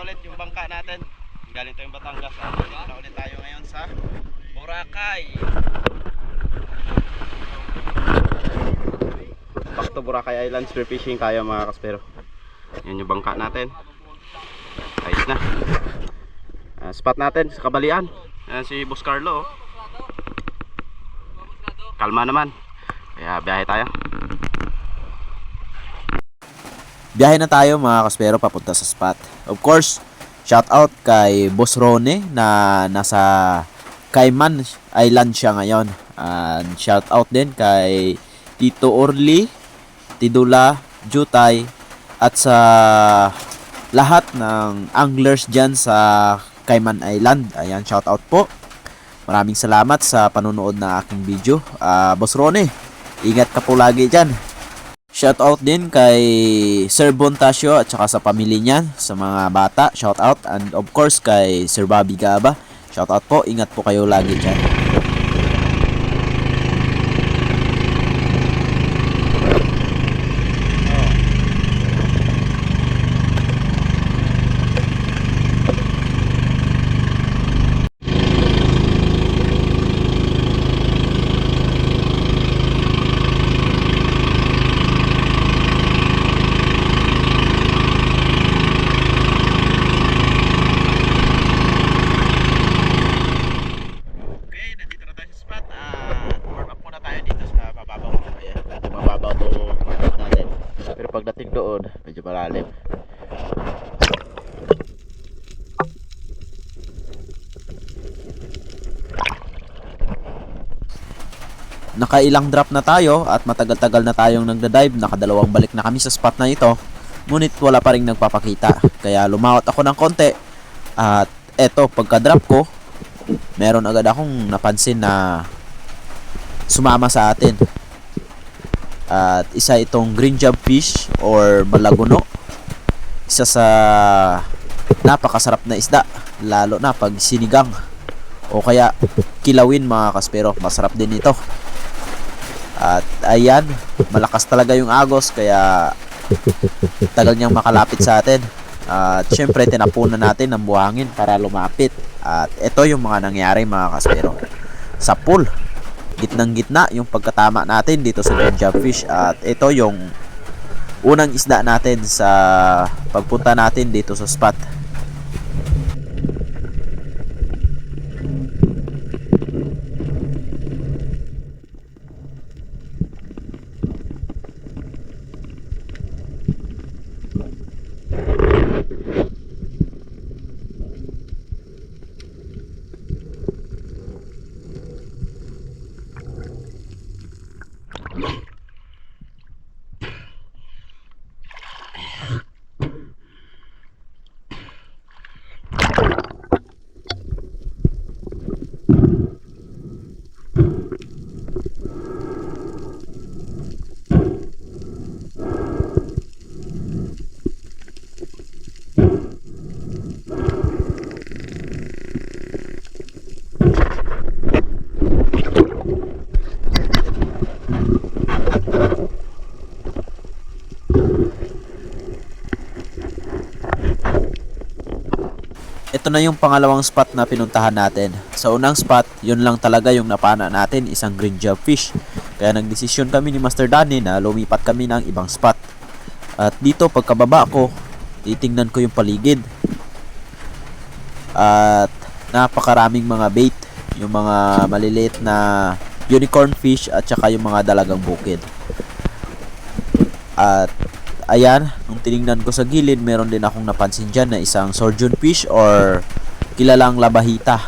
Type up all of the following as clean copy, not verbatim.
ulit yung bangka natin. Galing tayong Batangas. Dito na ulit tayo ngayon sa Boracay. Back to Boracay Island spearfishing tayo mga kaspero. Yan yung bangka natin. Ayos na. Spot natin sa Kabalian. Ayan si Boss Carlo. Kalma naman. Kaya biyahe tayo. Biyahe na tayo mga kaspero papunta sa spot. Of course, shout out kay Boss Rone na nasa Cayman Island siya ngayon. And shout out din kay Tito Orly, Tidula, Jutay at sa lahat ng anglers dyan sa Cayman Island. Ayan, shout out po. Maraming salamat sa panonood ng aking video. Boss Rone, ingat ka po lagi dyan. Shout out din kay Sir Bontasio at saka sa pamilya niya, sa mga bata, shout out. And of course kay Sir Bobby Gaba, shout out po, ingat po kayo lagi dyan. Pagdating doon, medyo malalim. Nakailang drop na tayo at matagal-tagal na tayong nagda-dive. Nakadalawang balik na kami sa spot na ito. Ngunit wala pa rin nagpapakita. Kaya lumawat ako ng konti. At eto, pagka-drop ko, meron agad akong napansin na sumama sa atin. At isa itong green job fish or balaguno. Isa sa napakasarap na isda, lalo na pag sinigang o kaya kilawin mga kaspero. Masarap din ito. At ayan, malakas talaga yung agos kaya tagal niyang makalapit sa atin. At syempre tinapunan natin ng buhangin para lumapit. At ito yung mga nangyari mga kaspero. Sa pool, gitnang gitna yung pagkatama natin dito sa green job fish. At ito yung unang isda natin sa pagpunta natin dito sa spot. Ito na yung pangalawang spot na pinuntahan natin. Sa unang spot, yun lang talaga yung napana natin, isang green job fish. Kaya nagdesisyon kami ni Master Danny na lumipat kami ng ibang spot. At dito pagkababa ko, titingnan ko yung paligid. At napakaraming mga bait, yung mga maliliit na unicorn fish at saka yung mga dalagang bukid. At ayan, nung tinignan ko sa gilid, meron din akong napansin dyan na isang surgeon fish or kilalang labahita.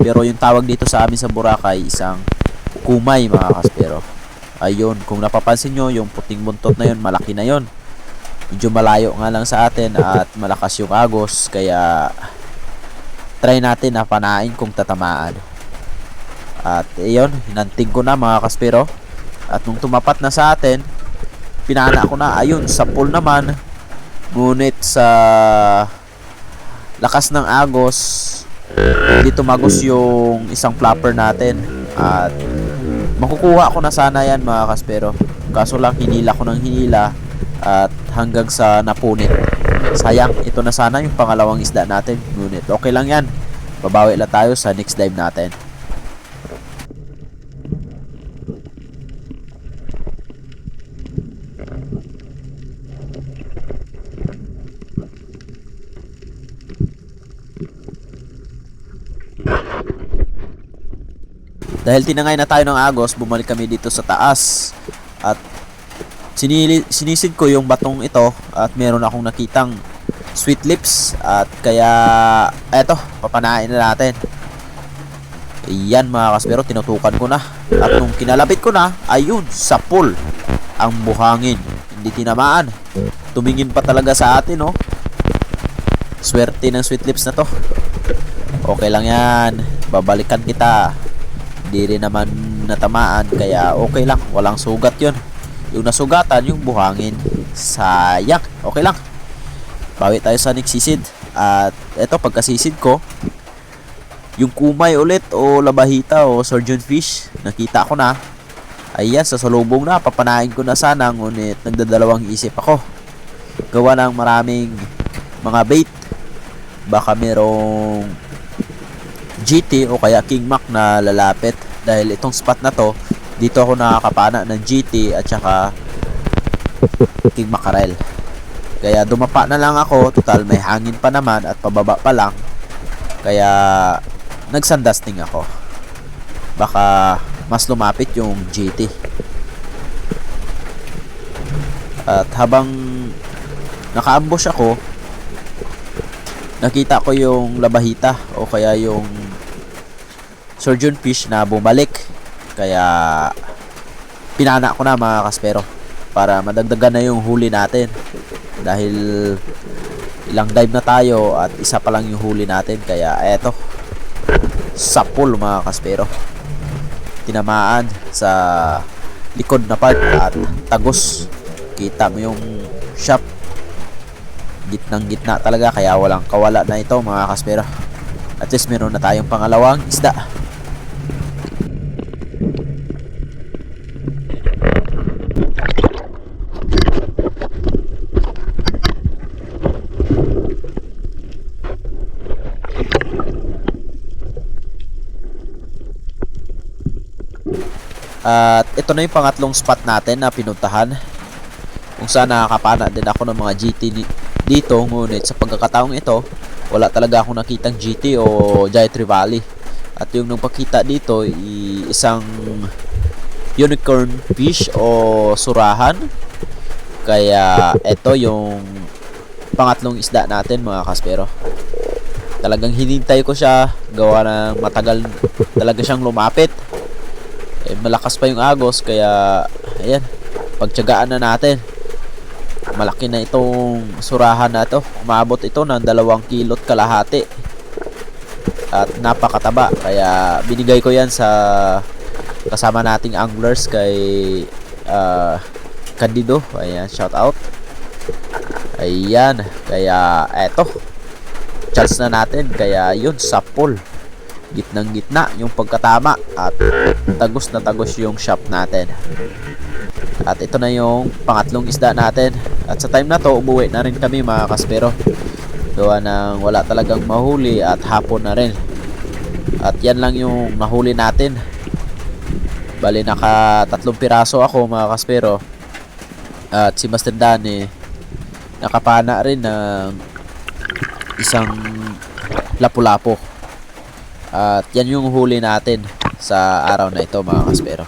Pero yung tawag dito sa amin sa Boracay, isang kumay mga kaspero. Ayun, kung napapansin nyo, yung puting buntot na yun, malaki na yun. Medyo malayo nga lang sa atin at malakas yung agos. Kaya try natin na panain kung tatamaan. At ayun, hinanting ko na mga kaspero. At nung tumapat na sa atin, pinana ko na. Ayun, sa pool naman. Ngunit sa lakas ng agos, hindi tumagos yung isang flapper natin. At makukuha ko na sana yan mga kaspero. Kaso lang hinila ko ng hinila at hanggang sa napunit. Sayang, ito na sana yung pangalawang isda natin. Ngunit okay lang yan. Babawi lang tayo sa next dive natin. Dahil tinangay na tayo ng agos, bumalik kami dito sa taas. At sinisid ko yung batong ito at meron akong nakitang sweet lips. At kaya eto, papanain na natin. Ayan mga kaspero, tinutukan ko na. At nung kinalapit ko na, ayun, sapul ang buhangin. Hindi tinamaan. Tumingin pa talaga sa atin, oh. Swerte ng sweet lips na to. Okay lang yan, babalikan kita. Hindi rin naman natamaan, kaya okay lang, walang sugat yun. Yung nasugatan, yung buhangin. Sayang, okay lang. Bawi tayo sa nagsisid. At eto, pagkasisid ko, yung kumay ulit o labahita o surgeon fish, nakita ko na. Ayan, sa salubong na, papanain ko na sana. Ngunit nagdadalawang isip ako. Gawa ng maraming mga bait. Baka merong GT o kaya King Mac na lalapit. Dahil itong spot na to, dito ako nakakapana ng GT at saka King Mackerel. Kaya dumapa na lang ako. Total may hangin pa naman at pababa pa lang. Kaya nagsandasting ako. Baka mas lumapit yung GT. At habang naka-ambush ako, nakita ko yung labahita o kaya yung surgeon fish na bumalik. Kaya pinana ko na mga kaspero para madagdagan na yung huli natin. Dahil ilang dive na tayo at isa pa lang yung huli natin. Kaya eto, sapul mga kaspero. Tinamaan sa likod na part at tagos. Kita mo yung shop, gitnang gitna talaga, kaya walang kawala na ito mga kaspero. At least meron na tayong pangalawang isda. At ito na yung pangatlong spot natin na pinuntahan, kung saan nakakapana din ako ng mga GT dito. Ngunit sa pagkakataong ito, wala talaga akong nakitang GT o Giant Trevally. At yung nagpakita dito, isang unicorn fish o surahan. Kaya ito yung pangatlong isda natin mga kaspero. Talagang hinintay ko siya, gawa ng matagal talaga siyang lumapit. Malakas pa yung agos, kaya ayan, pagtiyagaan na natin. Malaki na itong surahan na ito. Umabot ito ng 2 kilot kalahati at napakataba. Kaya binigay ko yan sa kasama nating anglers kay Candido. Ayan, shout out. Ayan, kaya eto, chance na natin. Kaya yun, sapul, gitnang gitna yung pagkatama at tagos na tagos yung shop natin. At ito na yung pangatlong isda natin. At sa time na to, umuwi na rin kami mga kaspero. Gawa ng wala talagang mahuli at hapon na rin. At yan lang yung nahuli natin. Bali naka 3 piraso ako mga kaspero. At si Master Danny nakapana rin ng isang lapu-lapo. At yan yung huli natin sa araw na ito mga kaspero.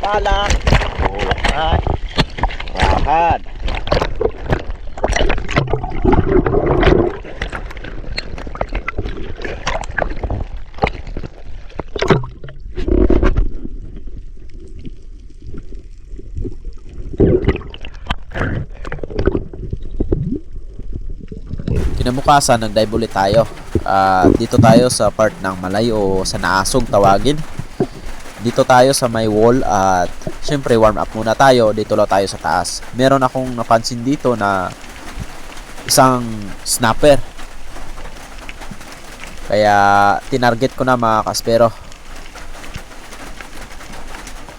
Pala. Alright. Bahan. kinabukasan, nag-dive ulit tayo. Dito tayo sa part ng Malay o sa Naasog tawagin. Dito tayo sa may wall at syempre warm up muna tayo. Dito lang tayo sa taas. Meron akong napansin dito na isang snapper. Kaya tinarget ko na mga kaspero.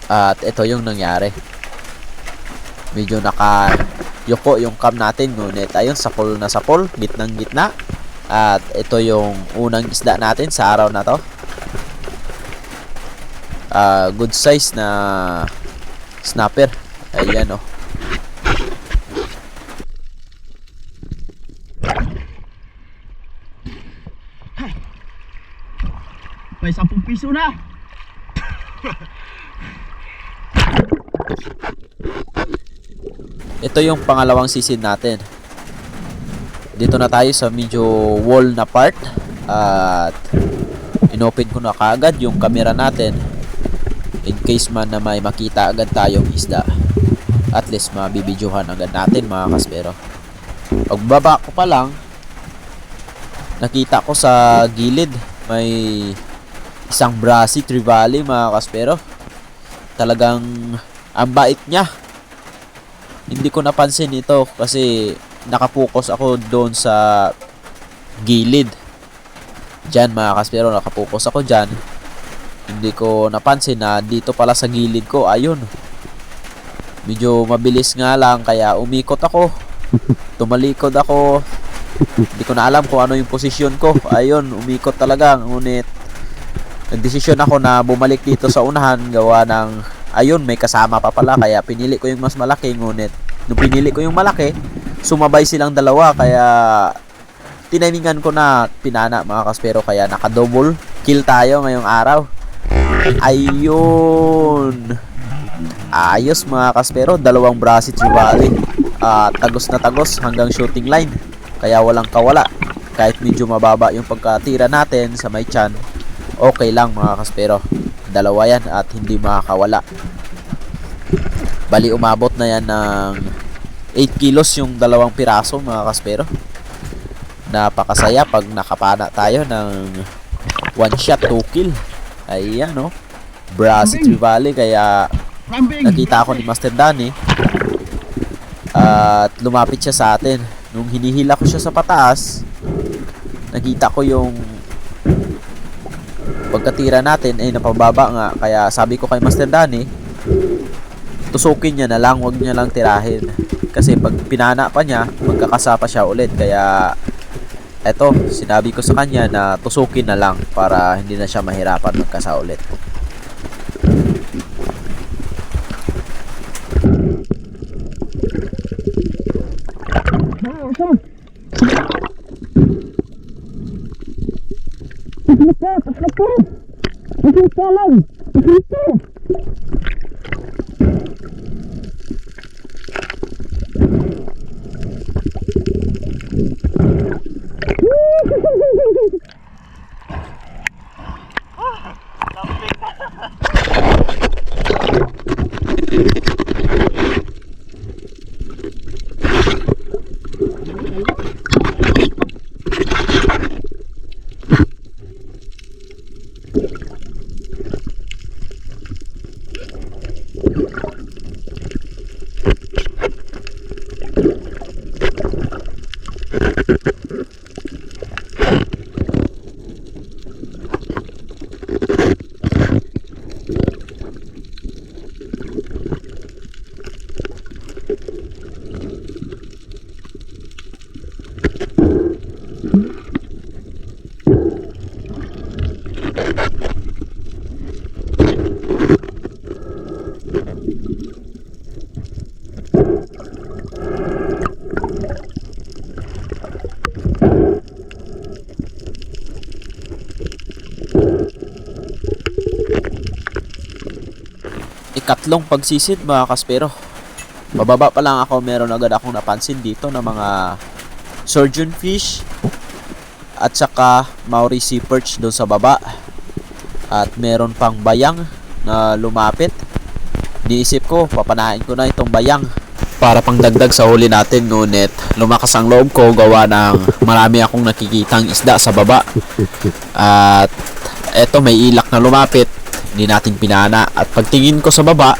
At ito yung nangyari. Medyo nakayoko yung cam natin, ngunit ayun, sapol na sapol, gitnang gitna. At ito yung unang isda natin sa araw na to. Good size na snapper. Ayan oh. May 10 piso na. Ito yung pangalawang sisid natin. Dito na tayo sa medyo wall na part. At inopen ko na kaagad yung camera natin in case man na may makita agad tayong isda. At least mabibidyohan agad natin mga kaspero. Pagbaba ko pa lang, nakita ko sa gilid may isang Brasi Trevally mga kaspero. Talagang ang bait niya. Hindi ko napansin ito kasi nakapokus ako doon sa gilid. Diyan mga kaspero, nakapokus ako dyan. Hindi ko napansin na dito pala sa gilid ko. Ayun. Medyo mabilis nga lang kaya umikot ako. Tumalikod ako. Hindi ko na alam kung ano yung posisyon ko. Ayun, umikot talaga. Ngunit nagdesisyon ako na bumalik dito sa unahan gawa ng ayun, may kasama pa pala kaya pinili ko yung mas malaki. Ngunit nung pinili ko yung malaki, sumabay silang dalawa kaya tinamingan ko na pinana mga kaspero, kaya naka-double kill tayo ngayong araw. Ayun. Ayos mga kaspero, dalawang Brasi Trevally. Tagos na tagos hanggang shooting line. Kaya walang kawala. Kahit medyo mababa yung pagkatira natin sa may tiyan, okay lang mga kaspero. Dalawa yan at hindi makakawala. Bali umabot na yan ng 8 kilos yung dalawang piraso mga kaspero. Napakasaya pag nakapana tayo ng 1 shot 2 kill. Ayan no, Brasi Trevally. Kaya nakita ako ni Master Danny at lumapit siya sa atin. Nung hinihila ko siya sa pataas, nakita ko yung pagkatira natin ay napababa nga. Kaya sabi ko kay Master Danny, tusukin niya na lang, wag niya lang tirahin. Kasi pag pinana pa niya, magkakasapa siya ulit. Kaya eto, sinabi ko sa kanya na tusukin na lang para hindi na siya mahirapan magkasa ulit. Ikatlong pagsisid mga kaspero. Bababa pa lang ako, meron agad akong napansin dito na mga surgeon fish at saka Maori sea perch doon sa baba. At meron pang bayang na lumapit. Niisip ko, papanain ko na itong bayang para pang dagdag sa huli natin, ngunit lumakas ang loob ko gawa ng marami akong nakikitang isda sa baba. At eto, may ilak na lumapit, hindi natin pinana. At pagtingin ko sa baba,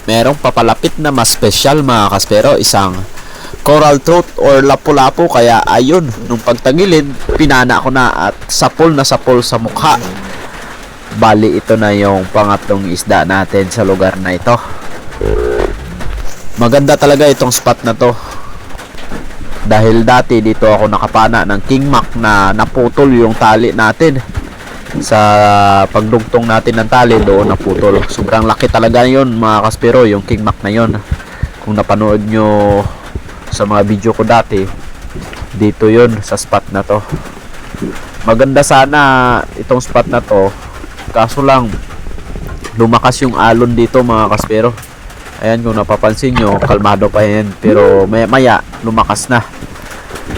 merong papalapit na mas special mga kaspero, isang coral trout or lapu-lapu. Kaya ayun, nung pagtagilid, pinana ko na at sapol na sapol sa mukha. Bali, ito na yung pangatlong isda natin sa lugar na ito. Maganda talaga itong spot na to, dahil dati dito ako nakapana ng king mac na naputol yung tali natin. Sa pagdugtong natin ng tali, doon naputol. Sobrang laki talaga yun mga kaspero, yung king mac na yun. Kung napanood nyo sa mga video ko dati, dito yun sa spot na to. Maganda sana itong spot na to, kaso lang lumakas yung alon dito mga kaspero. Ayan, kung napapansin nyo, kalmado pa yan, pero maya lumakas na.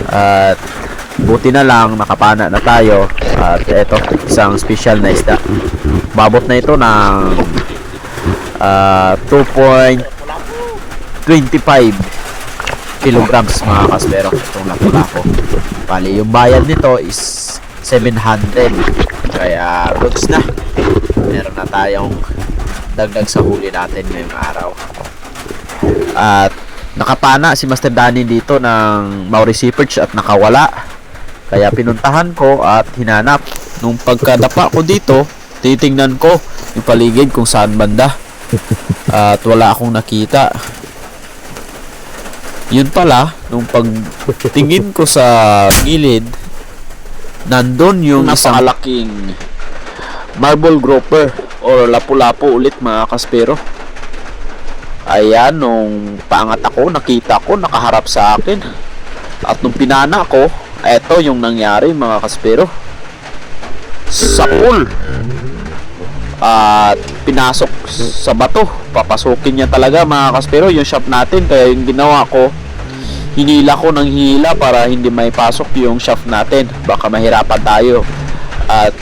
At buti na lang nakapana na tayo. At eto, isang special na isda. Babot na ito ng 2.25 kilograms mga kaspero, itong lapu-lapu. Bali, yung bayad nito is 700. Kaya goods na, meron na tayong dagdag sa huli natin ngayong araw. At nakapana si Master Danny dito ng Maori Sea Perch at nakawala. Kaya pinuntahan ko at hinanap. Nung pagkadapa ko dito, titingnan ko yung paligid kung saan banda. At wala akong nakita. Yun pala, nung pagtingin ko sa gilid, nandun yung isang napakalaking marble grouper or lapu-lapu ulit mga kaspero. Ayan, nung paangat ako, nakita ko, nakaharap sa akin. At nung pinana ko, eto yung nangyari mga kaspero. Sapul. At pinasok sa bato. Papasukin niya talaga mga kaspero yung shop natin. Kaya yung ginawa ko, hinila ko ng hila para hindi may pasok yung shaft natin. Baka mahirapan tayo. At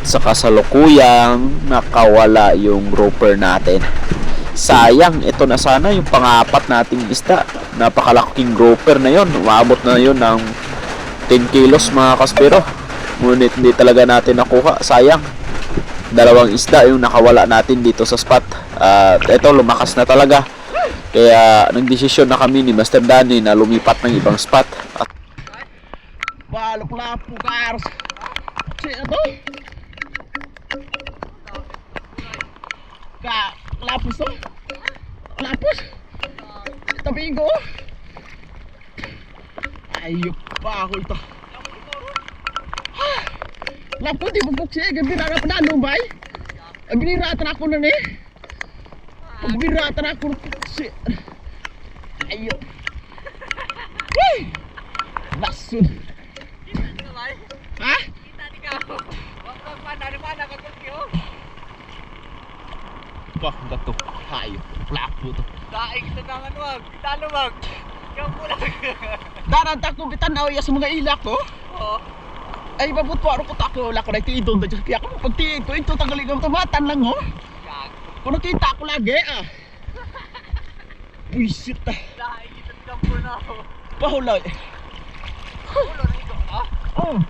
sa kasalukuyang nakawala yung grouper natin. Sayang, ito na sana yung pang-apat nating isda. Napakalaking grouper na yon. Umabot na yon ng 10 kilos mga kaspero. Ngunit hindi talaga natin nakuha. Sayang. Dalawang isda yung nakawala natin dito sa spot. At ito, lumakas na talaga. Kaya nagdesisyon na kami ni Master Danny na lumipat ng ibang spot. At Balok-lapo cars. Sino to? Lapos to? Lapos? Tabi ko. Ayop pa ako ito. Lapos di bubuksi. Gabira na pa na bay. Biniratan ako na ni. Pagbiratan ako. Ayop. Lasun. Ha? Bah, gato. Hayo. Lapo to. Daing sa nangan wag. Kita lumag. Ikaw pulang. Daranta ko bitanaw ya sa mga ilak ko. Oo. Ay babut po ko tako wala ko na tiidon da kaya ko pagtiid ko ito tagaligang tumatan lang ho. Kuno kita ko lagi ah. Buisit ah. Daing ito kampo na ako. Pahulay. Ulo na ito. Oh.